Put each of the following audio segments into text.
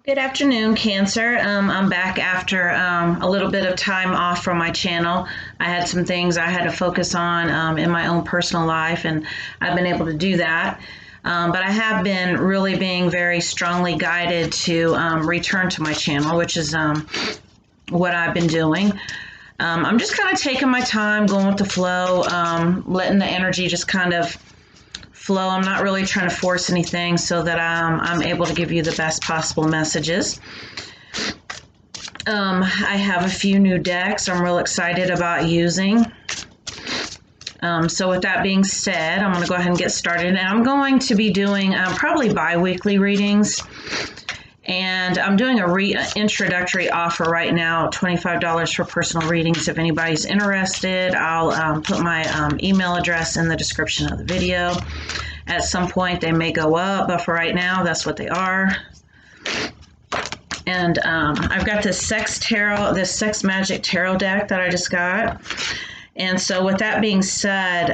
Good afternoon, Cancer. I'm back after a little bit of time off from my channel. I had some things I had to focus on in my own personal life, and I've been able to do that. But I have been really being very strongly guided to return to my channel, which is what I've been doing. I'm just kind of taking my time, going with the flow, letting the energy just kind of flow. I'm not really trying to force anything so that I'm able to give you the best possible messages. I have a few new decks I'm real excited about using. So with that being said, I'm going to go ahead and get started. And I'm going to be doing probably bi-weekly readings. And I'm doing a introductory offer right now, $25 for personal readings. If anybody's interested, I'll put my email address in the description of the video. At some point, they may go up, but for right now, that's what they are. And I've got this Sex Magic Tarot deck that I just got. And so with that being said,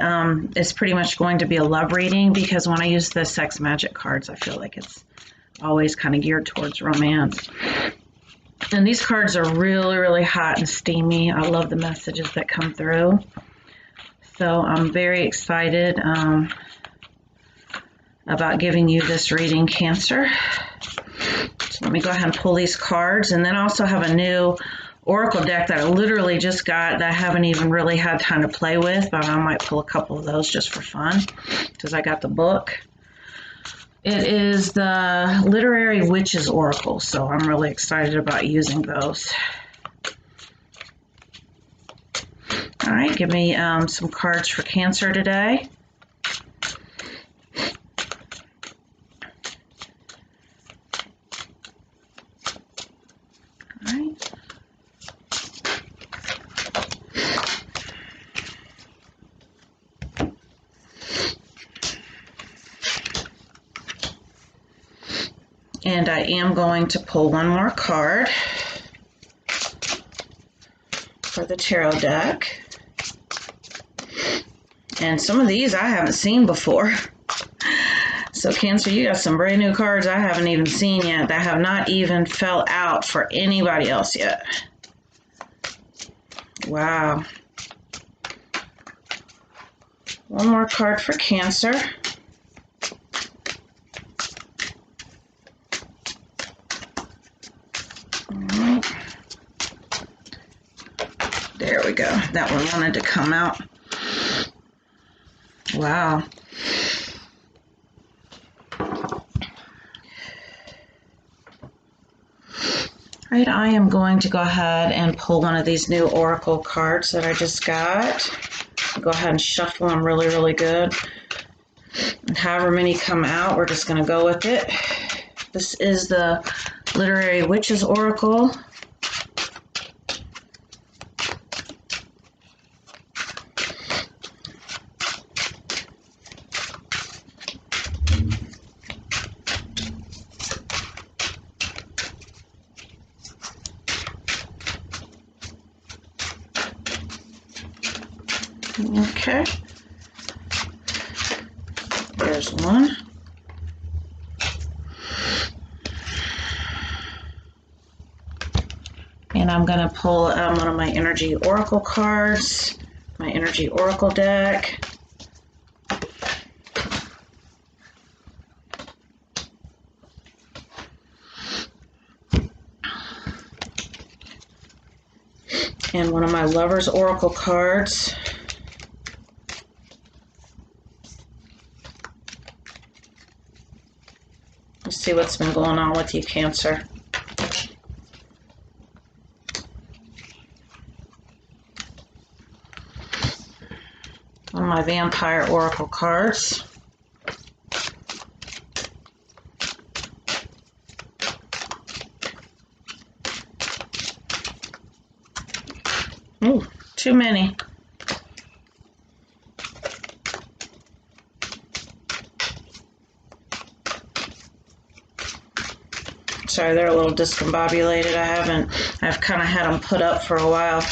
it's pretty much going to be a love reading, because when I use the Sex Magic cards, I feel like it's always kind of geared towards romance. And these cards are really, really hot and steamy. I love the messages that come through. So I'm very excited about giving you this reading, Cancer. So let me go ahead and pull these cards. And then I also have a new Oracle deck that I literally just got that I haven't even really had time to play with, but I might pull a couple of those just for fun because I got the book. It is the Literary Witches Oracle, so I'm really excited about using those. All right, give me some cards for Cancer today. All right. And I am going to pull one more card for the tarot deck. And some of these I haven't seen before. So Cancer, you got some brand new cards I haven't even seen yet, that have not even fell out for anybody else yet. Wow. One more card for Cancer. There we go. That one wanted to come out. Wow. All right, I am going to go ahead and pull one of these new Oracle cards that I just got. Go ahead and shuffle them really, really good. And however many come out, we're just going to go with it. This is the Literary Witches Oracle. Okay, there's one. And I'm going to pull one of my Energy Oracle cards, my Energy Oracle deck. And one of my Lover's Oracle cards. Let's see what's been going on with you, Cancer. One of my Vampire Oracle cards. Ooh, too many. Sorry, they're a little discombobulated. I've kind of had them put up for a while.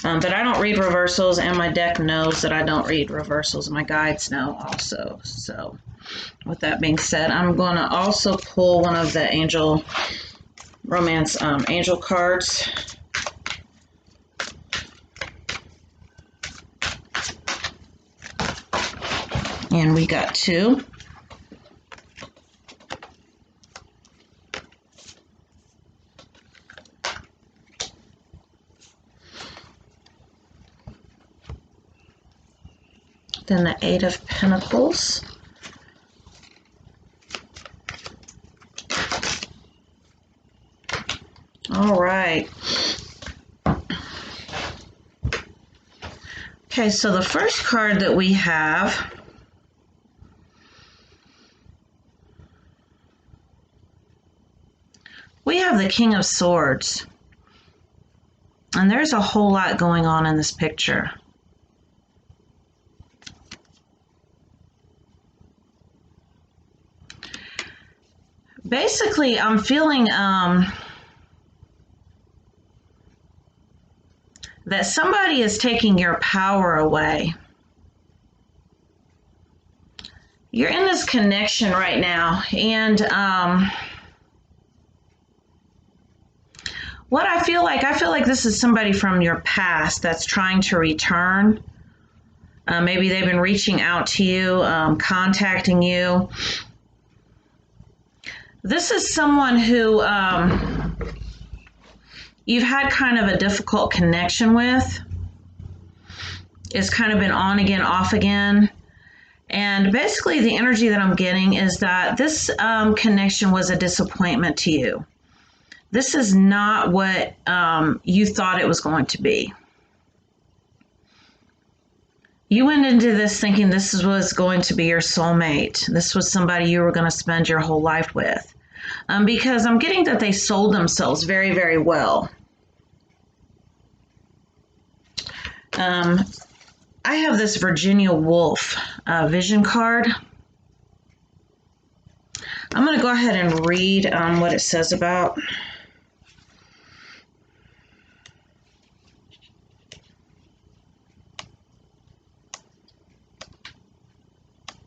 But I don't read reversals, and my deck knows that I don't read reversals. My guides know also. So with that being said, I'm going to also pull one of the Angel romance angel cards. And we got 2. Then the 8 of Pentacles. All right. Okay, so the first card that we have the King of Swords. And there's a whole lot going on in this picture. Basically, I'm feeling that somebody is taking your power away. You're in this connection right now, and what I feel like this is somebody from your past that's trying to return. Maybe they've been reaching out to you, contacting you. This is someone who you've had kind of a difficult connection with. It's kind of been on again, off again. And basically the energy that I'm getting is that this connection was a disappointment to you. This is not what you thought it was going to be. You went into this thinking this was going to be your soulmate. This was somebody you were going to spend your whole life with. Because I'm getting that they sold themselves very, very well. I have this Virginia Woolf vision card. I'm going to go ahead and read what it says about.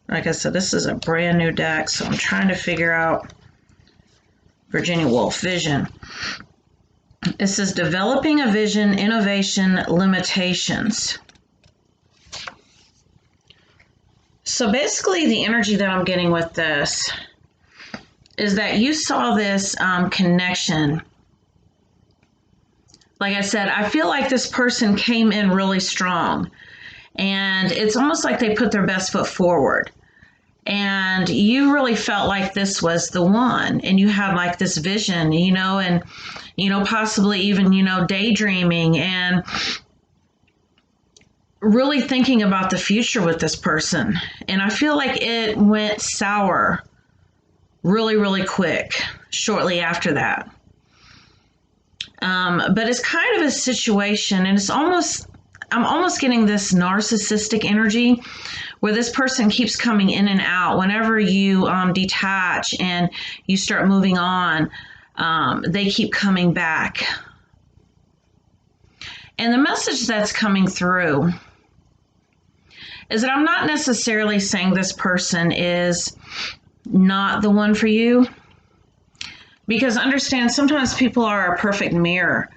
Like I said, this is a brand new deck, so I'm trying to figure out Virginia Woolf vision. It says developing a vision, innovation, limitations. So basically the energy that I'm getting with this is that you saw this connection. Like I said, I feel like this person came in really strong, and it's almost like they put their best foot forward. And you really felt like this was the one, and you had like this vision, and, possibly even, daydreaming and really thinking about the future with this person. And I feel like it went sour really, really quick shortly after that. But it's kind of a situation, and I'm almost getting this narcissistic energy where this person keeps coming in and out. Whenever you detach and you start moving on, they keep coming back. And the message that's coming through is that I'm not necessarily saying this person is not the one for you, because understand, sometimes people are a perfect mirror.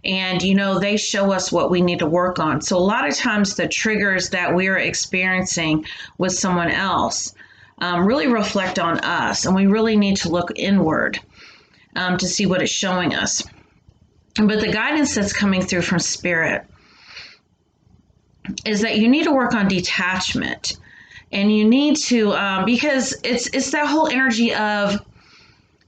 And, they show us what we need to work on. So a lot of times the triggers that we're experiencing with someone else really reflect on us. And we really need to look inward to see what it's showing us. But the guidance that's coming through from Spirit is that you need to work on detachment. And you need to, because it's that whole energy of,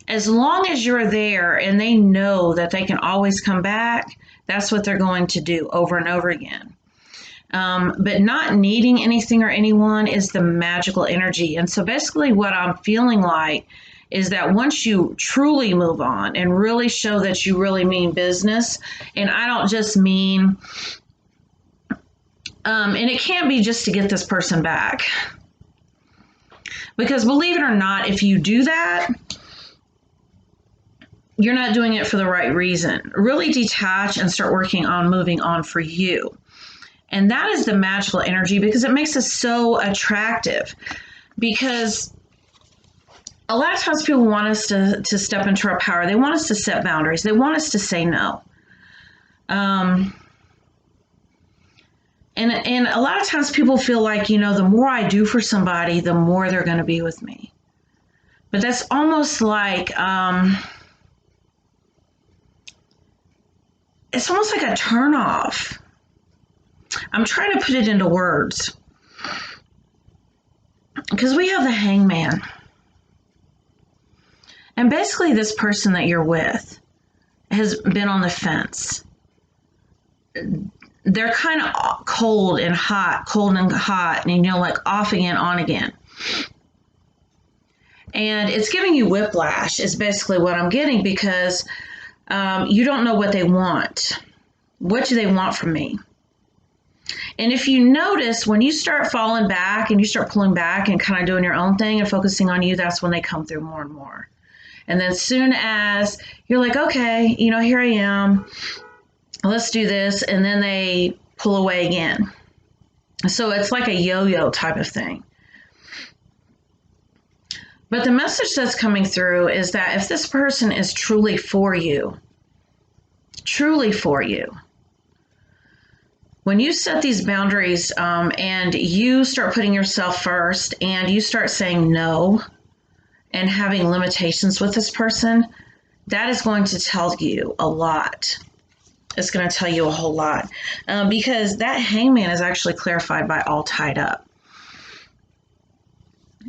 as long as you're there and they know that they can always come back, that's what they're going to do over and over again. But not needing anything or anyone is the magical energy. And so basically what I'm feeling like is that once you truly move on and really show that you really mean business, and I don't just mean, and it can't be just to get this person back. Because believe it or not, if you do that, you're not doing it for the right reason. Really detach and start working on moving on for you. And that is the magical energy, because it makes us so attractive. Because a lot of times people want us to step into our power. They want us to set boundaries. They want us to say no. And a lot of times people feel like, the more I do for somebody, the more they're going to be with me. But that's almost like, it's almost like a turnoff. I'm trying to put it into words. Because we have the Hangman. And basically this person that you're with has been on the fence. They're kind of cold and hot, and like off again, on again. And it's giving you whiplash is basically what I'm getting, because you don't know what they want. What do they want from me? And if you notice, when you start falling back and you start pulling back and kind of doing your own thing and focusing on you, that's when they come through more and more. And then as soon as you're like, okay, here I am, let's do this, and then they pull away again. So it's like a yo-yo type of thing. But the message that's coming through is that if this person is truly for you, when you set these boundaries and you start putting yourself first and you start saying no and having limitations with this person, that is going to tell you a lot. It's going to tell you a whole lot, because that Hangman is actually clarified by all tied up.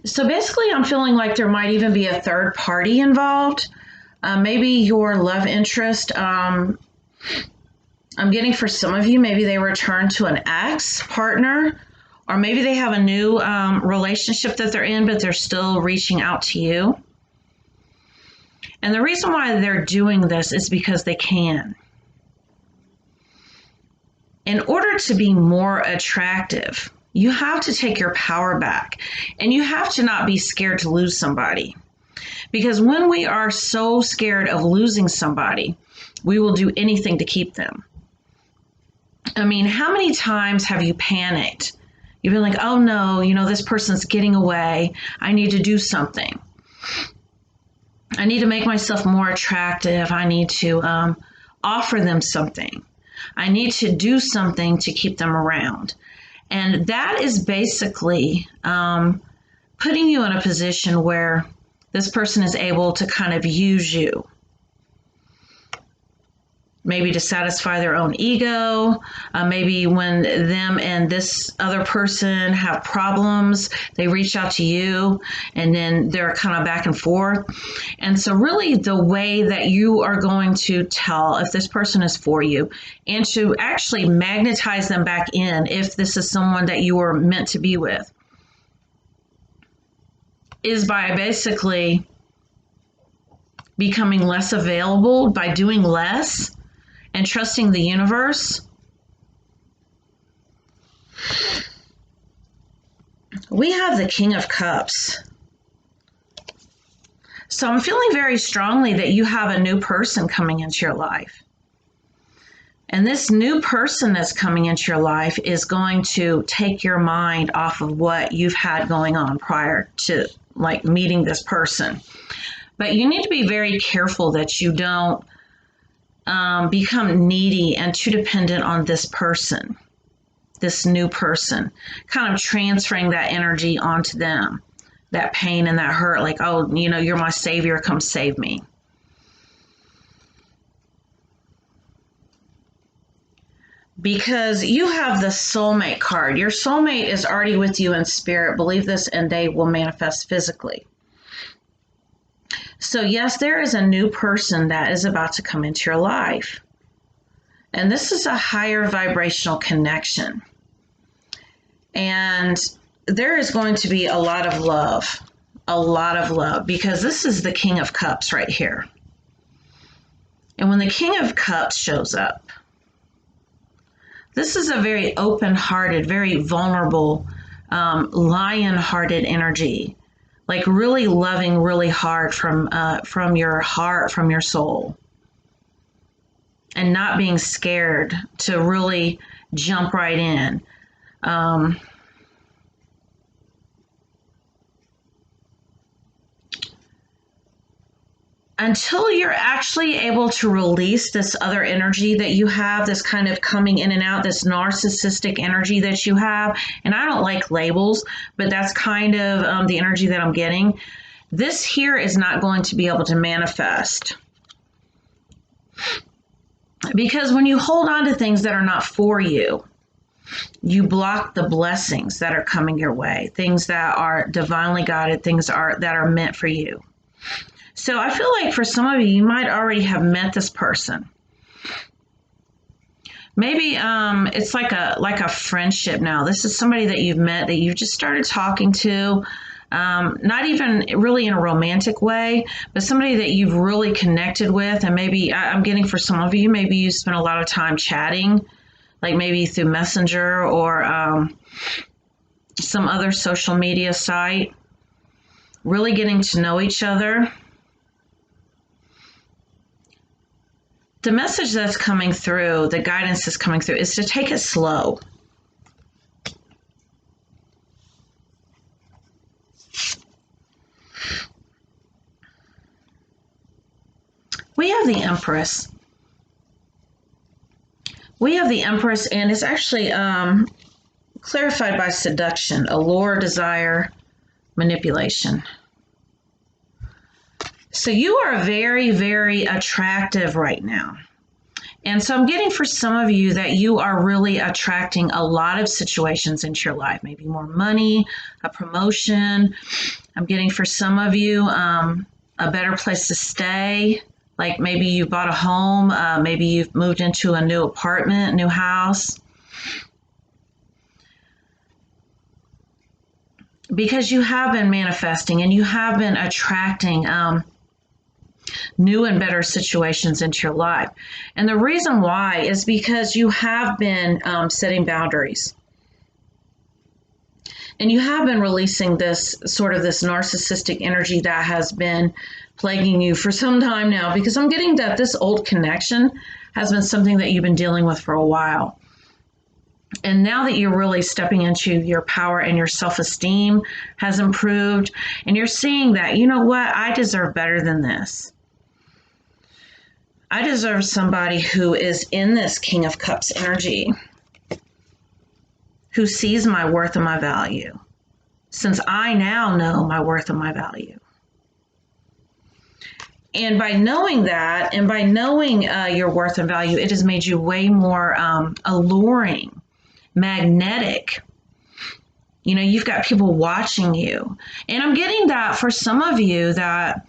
So basically, I'm feeling like there might even be a third party involved. Maybe your love interest. I'm getting for some of you, maybe they return to an ex-partner, or maybe they have a new relationship that they're in, but they're still reaching out to you. And the reason why they're doing this is because they can. In order to be more attractive, you have to take your power back, and you have to not be scared to lose somebody. Because when we are so scared of losing somebody, we will do anything to keep them. I mean, how many times have you panicked? You've been like, oh no, this person's getting away. I need to do something. I need to make myself more attractive. I need to offer them something. I need to do something to keep them around. And that is basically putting you in a position where this person is able to kind of use you. Maybe to satisfy their own ego. Maybe when them and this other person have problems, they reach out to you, and then they're kind of back and forth. And so really the way that you are going to tell if this person is for you, and to actually magnetize them back in if this is someone that you were meant to be with, is by basically becoming less available, by doing less, and trusting the universe. We have the King of Cups. So I'm feeling very strongly that you have a new person coming into your life. And this new person that's coming into your life is going to take your mind off of what you've had going on prior to like meeting this person. But you need to be very careful that you don't become needy and too dependent on this person, this new person, kind of transferring that energy onto them, that pain and that hurt, like, oh, you're my savior, come save me. Because you have the soulmate card. Your soulmate is already with you in spirit, believe this, and they will manifest physically. So yes, there is a new person that is about to come into your life. And this is a higher vibrational connection. And there is going to be a lot of love, because this is the King of Cups right here. And when the King of Cups shows up, this is a very open-hearted, very vulnerable, lion-hearted energy. Like really loving really hard from your heart, from your soul. And not being scared to really jump right in. until you're actually able to release this other energy that you have, this kind of coming in and out, this narcissistic energy that you have. And I don't like labels, but that's kind of the energy that I'm getting. This here is not going to be able to manifest. Because when you hold on to things that are not for you, you block the blessings that are coming your way, things that are divinely guided, things that are meant for you. So I feel like for some of you, you might already have met this person. Maybe it's like a friendship now. This is somebody that you've met, that you've just started talking to, not even really in a romantic way, but somebody that you've really connected with. And maybe I'm getting for some of you, maybe you spent a lot of time chatting, like maybe through Messenger or some other social media site, really getting to know each other. The message that's coming through, the guidance that's coming through, is to take it slow. We have the Empress. We have the Empress, and it's actually clarified by seduction, allure, desire, manipulation. So you are very, very attractive right now. And so I'm getting for some of you that you are really attracting a lot of situations into your life, maybe more money, a promotion. I'm getting for some of you a better place to stay. Like maybe you bought a home, maybe you've moved into a new apartment, new house. Because you have been manifesting and you have been attracting new and better situations into your life. And the reason why is because you have been setting boundaries. And you have been releasing this narcissistic energy that has been plaguing you for some time now, because I'm getting that this old connection has been something that you've been dealing with for a while. And now that you're really stepping into your power and your self-esteem has improved, and you're seeing that, you know what, I deserve better than this. I deserve somebody who is in this King of Cups energy, who sees my worth and my value, since I now know my worth and my value. And by knowing that, and by knowing your worth and value, it has made you way more alluring, magnetic. You know, you've got people watching you. And I'm getting that for some of you, that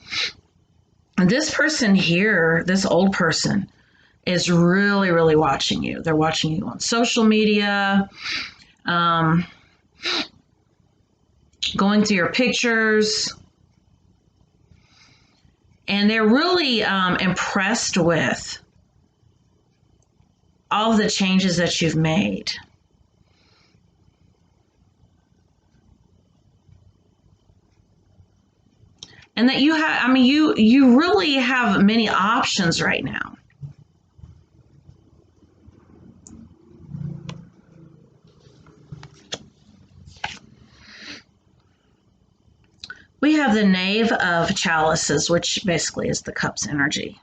this person here, this old person, is really, really watching you. They're watching you on social media, going through your pictures, and they're really impressed with all of the changes that you've made. And that you have, you really have many options right now. We have the Knave of Chalices, which basically is the Cups energy.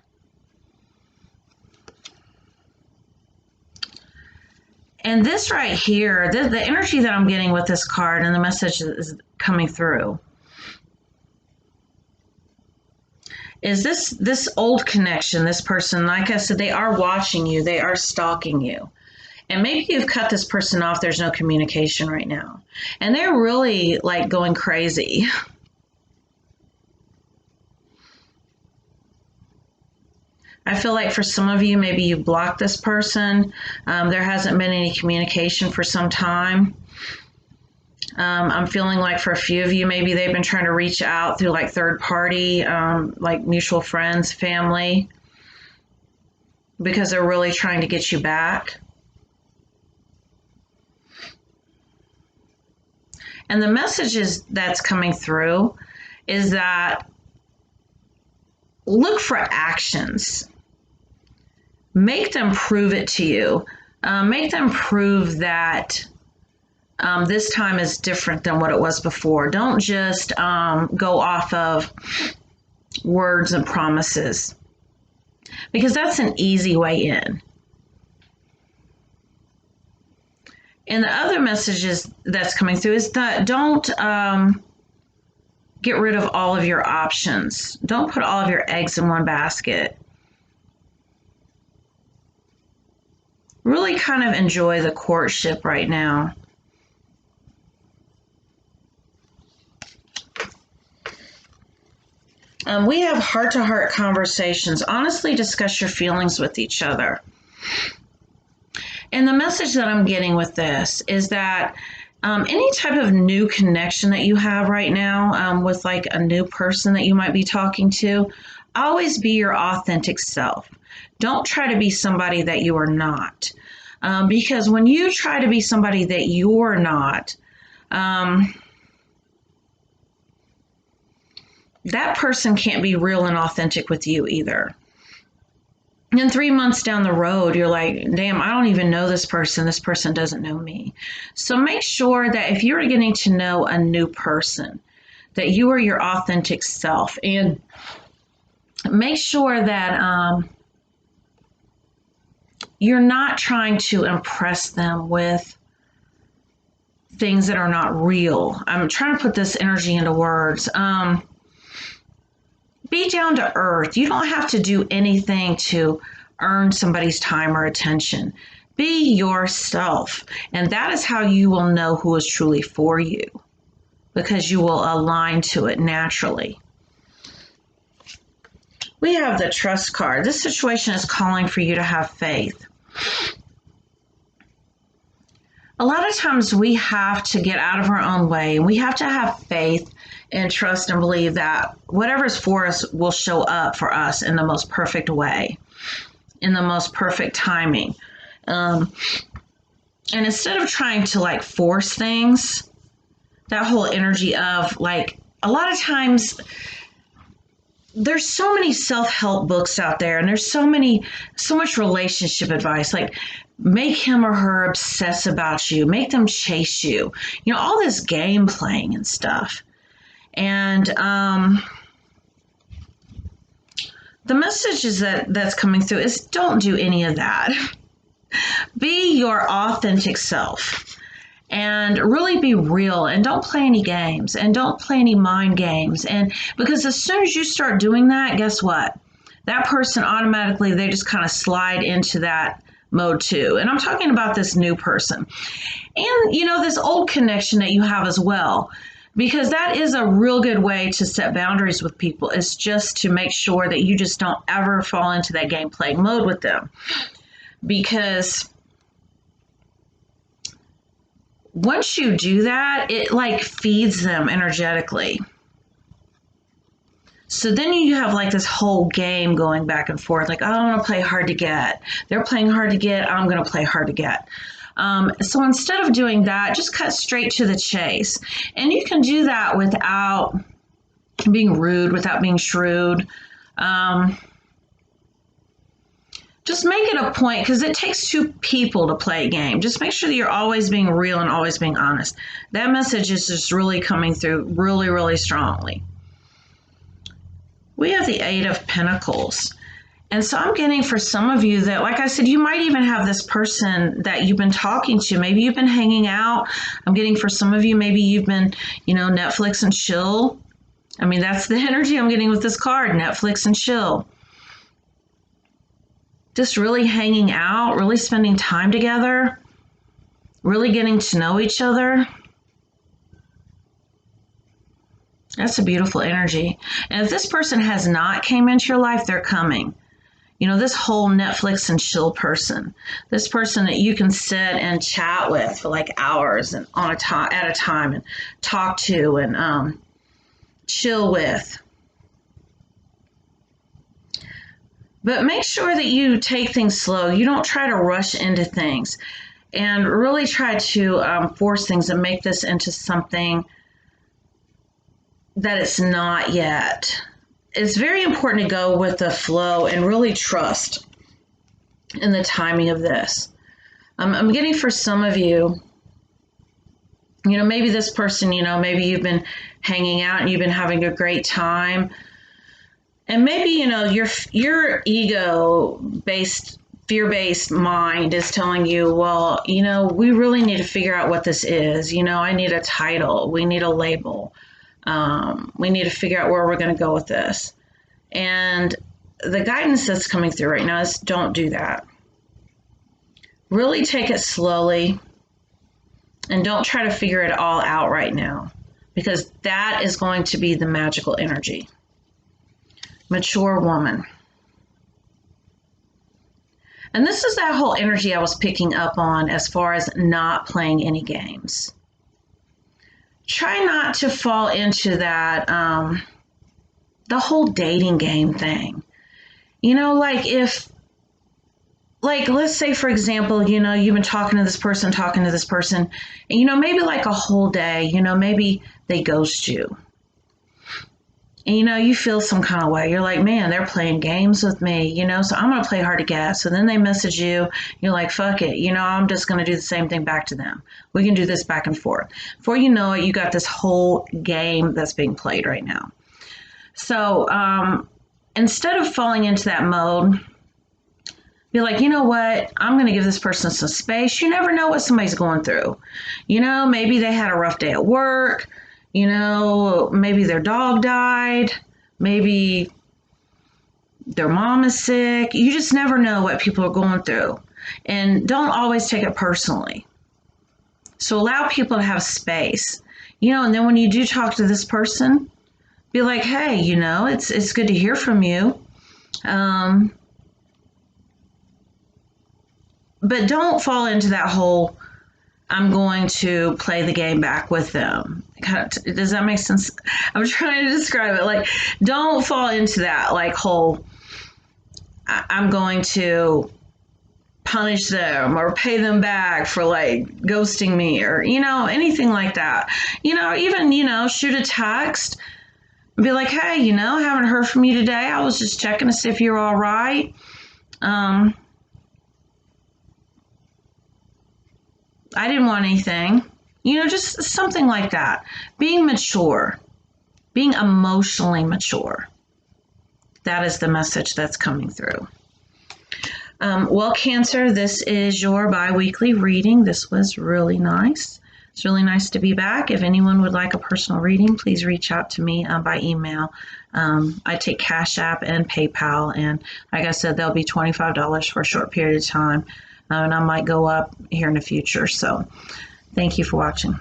And this right here, the energy that I'm getting with this card and the message that is coming through, is this old connection, this person, like I said, they are watching you, they are stalking you. And maybe you've cut this person off, there's no communication right now. And they're really like going crazy. I feel like for some of you, maybe you blocked this person. There hasn't been any communication for some time. I'm feeling like for a few of you, maybe they've been trying to reach out through like third party, like mutual friends, family, because they're really trying to get you back. And the messages that's coming through is that look for actions. Make them prove it to you. Make them prove that this time is different than what it was before. Don't just go off of words and promises, because that's an easy way in. And the other messages that's coming through is that don't get rid of all of your options. Don't put all of your eggs in one basket. Really kind of enjoy the courtship right now. We have heart-to-heart conversations. Honestly, discuss your feelings with each other. And the message that I'm getting with this is that any type of new connection that you have right now with like a new person that you might be talking to, always be your authentic self. Don't try to be somebody that you are not. Because when you try to be somebody that you're not, that person can't be real and authentic with you either. And 3 months down the road, you're like, damn, I don't even know this person. This person doesn't know me. So make sure that if you're getting to know a new person, that you are your authentic self. And make sure that you're not trying to impress them with things that are not real. I'm trying to put this energy into words. Be down to earth. You don't have to do anything to earn somebody's time or attention. Be yourself. And that is how you will know who is truly for you, because you will align to it naturally. We have the trust card. This situation is calling for you to have faith. A lot of times we have to get out of our own way, and we have to have faith and trust and believe that whatever's for us will show up for us in the most perfect way, in the most perfect timing. And instead of trying to like force things, that whole energy of like, a lot of times there's so many self-help books out there, and there's so much relationship advice, like make him or her obsess about you, make them chase you, all this game playing and stuff. And the message is that's coming through is don't do any of that. Be your authentic self and really be real, and don't play any games, and don't play any mind games. And because as soon as you start doing that, guess what? That person automatically, they just kind of slide into that mode too. And I'm talking about this new person and, this old connection that you have as well. Because that is a real good way to set boundaries with people, is just to make sure that you just don't ever fall into that game playing mode with them. Because once you do that, it like feeds them energetically. So then you have like this whole game going back and forth, like, oh, I want to play hard to get. They're playing hard to get. I'm going to play hard to get. So instead of doing that, just cut straight to the chase. And you can do that without being rude, without being shrewd. Just make it a point, because it takes two people to play a game. Just make sure that you're always being real and always being honest. That message is just really coming through really, really strongly. We have the Eight of Pentacles. And so I'm getting for some of you that, like I said, you might even have this person that you've been talking to. Maybe you've been hanging out. I'm getting for some of you, maybe you've been, Netflix and chill. I mean, that's the energy I'm getting with this card, Netflix and chill. Just really hanging out, really spending time together, really getting to know each other. That's a beautiful energy. And if this person has not came into your life, they're coming. This whole Netflix and chill person, this person that you can sit and chat with for like hours and at a time and talk to and chill with. But make sure that you take things slow. You don't try to rush into things and really try to force things and make this into something that it's not yet. It's very important to go with the flow and really trust in the timing of this. I'm getting for some of you, maybe this person, maybe you've been hanging out and you've been having a great time. And maybe, your ego-based, fear-based mind is telling you, well, we really need to figure out what this is. I need a title. We need a label. We need to figure out where we're going to go with this. And the guidance that's coming through right now is don't do that. Really take it slowly and don't try to figure it all out right now, because that is going to be the magical energy. Mature woman. And this is that whole energy I was picking up on as far as not playing any games. Try not to fall into that, the whole dating game thing. Let's say, for example, you've been talking to this person, and, maybe like a whole day, maybe they ghost you. And, you feel some kind of way. You're like, man, they're playing games with me, so I'm going to play hard to get. So then they message you. You're like, fuck it. I'm just going to do the same thing back to them. We can do this back and forth. Before you know it, you got this whole game that's being played right now. So instead of falling into that mode, be like, you know what? I'm going to give this person some space. You never know what somebody's going through. Maybe they had a rough day at work. Maybe their dog died. Maybe their mom is sick. You just never know what people are going through. And don't always take it personally. So allow people to have space. And then when you do talk to this person, be like, hey, it's good to hear from you. But don't fall into that whole, I'm going to play the game back with them. Does that make sense? I'm trying to describe it. Like, don't fall into that, whole, I'm going to punish them or pay them back for, ghosting me or, anything like that. Even, shoot a text and be like, hey, haven't heard from you today. I was just checking to see if you're all right. I didn't want anything, just something like that. Being mature, being emotionally mature. That is the message that's coming through. Well, Cancer, this is your bi-weekly reading. This was really nice. It's really nice to be back. If anyone would like a personal reading, please reach out to me by email. I take Cash App and PayPal, and like I said, they'll be $25 for a short period of time. And I might go up here in the future. So thank you for watching.